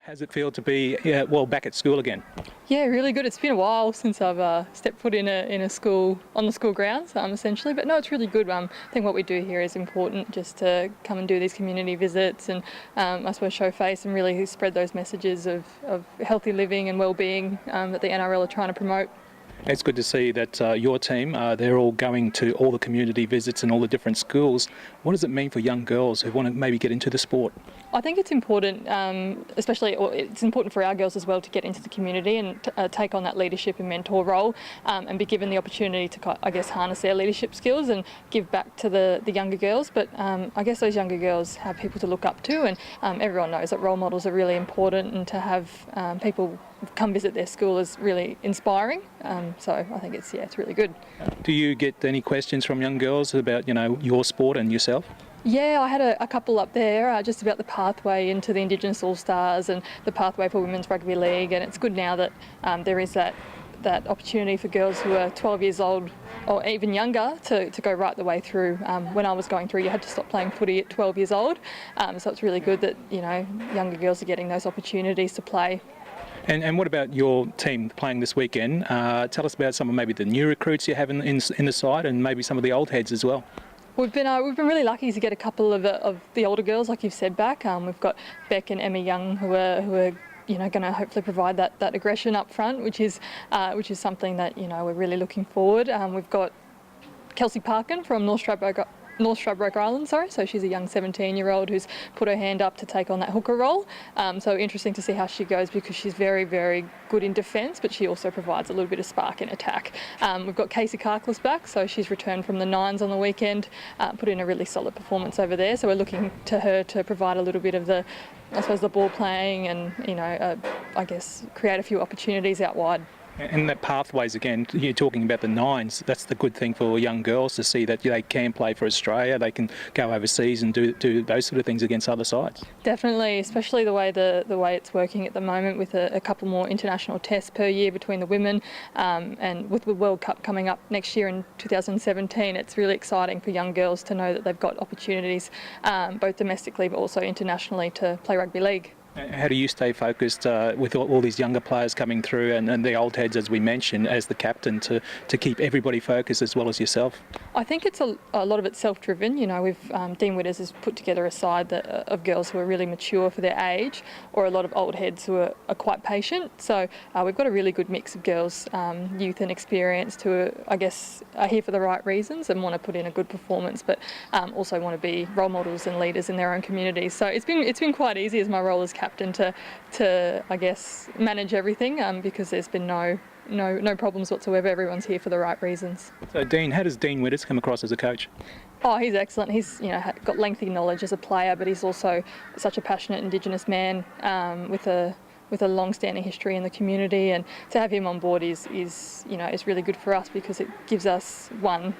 How's it feel to be, back at school again? Yeah, really good. It's been a while since I've stepped foot in a school, on the school grounds, essentially. But no, it's really good. I think what we do here is important, just to come and do these community visits and I suppose show face and really spread those messages of healthy living and well-being that the NRL are trying to promote. It's good to see that your team, they're all going to all the community visits and all the different schools. What does it mean for young girls who want to maybe get into the sport? I think it's important, it's important for our girls as well to get into the community and take on that leadership and mentor role and be given the opportunity to, I guess, harness their leadership skills and give back to the younger girls. But I guess those younger girls have people to look up to, and everyone knows that role models are really important, and to have people come visit their school is really inspiring. So I think it's really good. Do you get any questions from young girls about, your sport and yourself? Yeah, I had a couple up there just about the pathway into the Indigenous All-Stars and the pathway for Women's Rugby League, and it's good now that there is that opportunity for girls who are 12 years old or even younger to go right the way through. When I was going through, you had to stop playing footy at 12 years old, so it's really good that younger girls are getting those opportunities to play. And what about your team playing this weekend? Tell us about some of maybe the new recruits you have in the side, and maybe some of the old heads as well. We've been really lucky to get a couple of the older girls, like you've said, back. We've got Beck and Emma Young who are going to hopefully provide that aggression up front, which is something that we're really looking forward. We've got Kelsey Parkin from North Stradbroke Island, so she's a young 17-year-old who's put her hand up to take on that hooker role. So interesting to see how she goes, because she's very, very good in defence, but she also provides a little bit of spark in attack. We've got Casey Karkless back, so she's returned from the Nines on the weekend, put in a really solid performance over there. So we're looking to her to provide a little bit of the ball playing and, I guess, create a few opportunities out wide. And that pathways, again, you're talking about the Nines. That's the good thing for young girls, to see that they can play for Australia, they can go overseas and do those sort of things against other sides. Definitely, especially the way it's working at the moment, with a couple more international tests per year between the women, and with the World Cup coming up next year in 2017, it's really exciting for young girls to know that they've got opportunities both domestically but also internationally to play rugby league. How do you stay focused with all these younger players coming through and the old heads, as we mentioned, as the captain, to keep everybody focused as well as yourself? I think it's a lot of it's self-driven. Dean Witters has put together a side of girls who are really mature for their age, or a lot of old heads who are quite patient. So we've got a really good mix of girls, youth and experienced, who I guess are here for the right reasons and want to put in a good performance, but also want to be role models and leaders in their own communities. So it's been quite easy as my role as captain to I guess manage everything, because there's been no problems whatsoever. Everyone's here for the right reasons. So Dean, how does Dean Witters come across as a coach? Oh, he's excellent. He's got lengthy knowledge as a player, but he's also such a passionate Indigenous man with a long-standing history in the community, and to have him on board is really good for us, because it gives us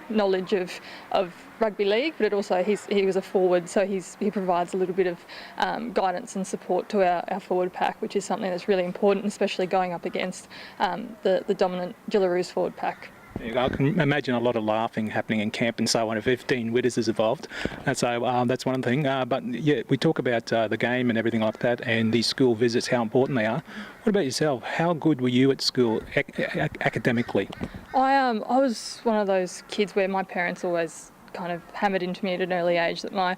knowledge of rugby league, but it also he was a forward, so he provides a little bit of guidance and support to our forward pack, which is something that's really important, especially going up against the dominant Jillaroos forward pack. I can imagine a lot of laughing happening in camp and so on if Dean Witters is involved. So that's one thing. But yeah, we talk about the game and everything like that, and these school visits, how important they are. What about yourself? How good were you at school academically? I was one of those kids where my parents always kind of hammered into me at an early age that I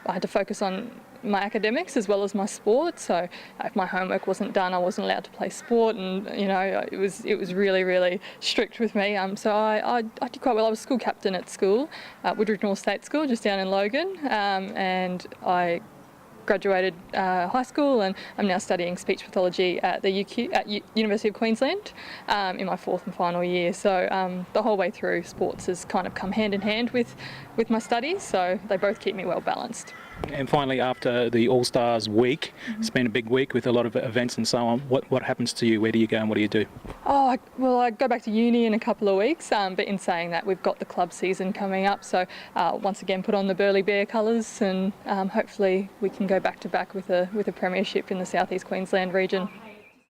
had to focus on my academics as well as my sport. So if my homework wasn't done, I wasn't allowed to play sport, and it was really, really strict with me. So I did quite well. I was school captain at school, Woodridge North State School, just down in Logan, and I graduated high school, and I'm now studying speech pathology at the University of Queensland in my fourth and final year. So the whole way through, sports has kind of come hand in hand with my studies, so they both keep me well balanced. And finally, after the All-Stars week, it's been a big week with a lot of events and so on. What happens to you? Where do you go and what do you do? I go back to uni in a couple of weeks, but in saying that, we've got the club season coming up, so once again put on the Burleigh Bear colours, and hopefully we can go back to back with a premiership in the South East Queensland region.